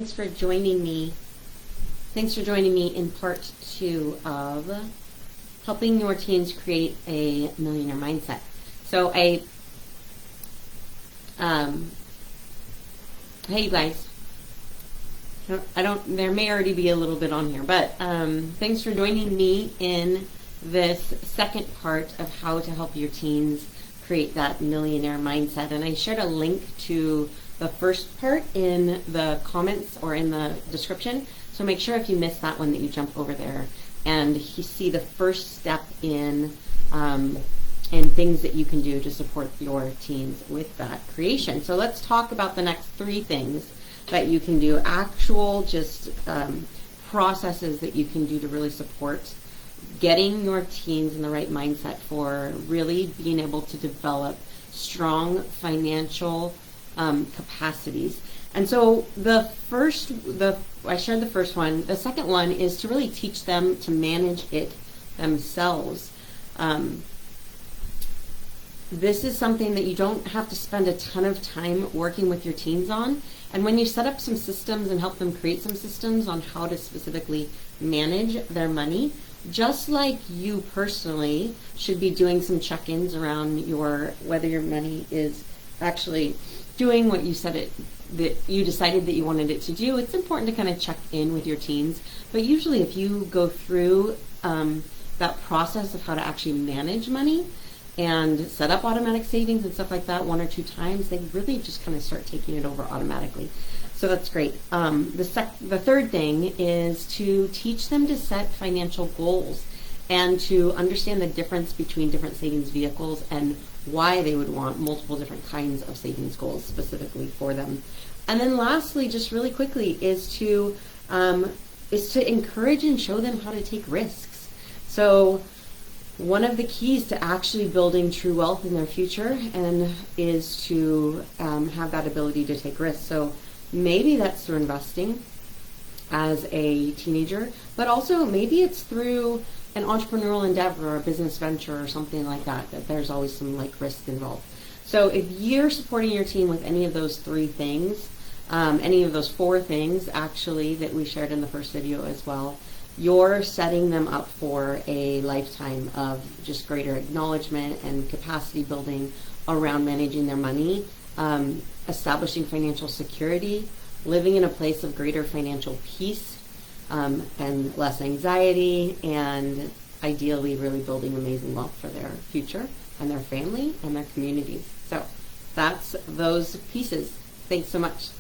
Thanks for joining me. Thanks for joining me in part 2 of helping your teens create a millionaire mindset. So hey you guys, there may already be a little bit on here, but thanks for joining me in this second part of how to help your teens create that millionaire mindset. And I shared a link to the first part in the comments or in the description. So make sure if you missed that one that you jump over there and you see the first step in things that you can do to support your teens with that creation. So let's talk about the next 3 things that you can do, actual just processes that you can do to really support getting your teens in the right mindset for really being able to develop strong financial capacities. And so I shared the first one. The second one is to really teach them to manage it themselves. This is something that you don't have to spend a ton of time working with your teens on. And when you set up some systems and help them create some systems on how to specifically manage their money, just like you personally should be doing some check-ins around whether your money is actually doing what you that you decided that you wanted it to do, it's important to kind of check in with your teens. But usually if you go through that process of how to actually manage money and set up automatic savings and stuff like that 1 or 2 times, they really just kind of start taking it over automatically. So that's great. The third thing is to teach them to set financial goals and to understand the difference between different savings vehicles and why they would want multiple different kinds of savings goals specifically for them. And then lastly, just really quickly, is to encourage and show them how to take risks. So one of the keys to actually building true wealth in their future is to have that ability to take risks. So maybe that's through investing as a teenager, but also maybe it's through an entrepreneurial endeavor or a business venture or something like that there's always some risk involved. So if you're supporting your teen with any of those 3 things, any of those 4 things actually that we shared in the first video as well, you're setting them up for a lifetime of just greater acknowledgement and capacity building around managing their money, establishing financial security, living in a place of greater financial peace, and less anxiety, and ideally really building amazing wealth for their future and their family and their communities. So that's those pieces. Thanks so much.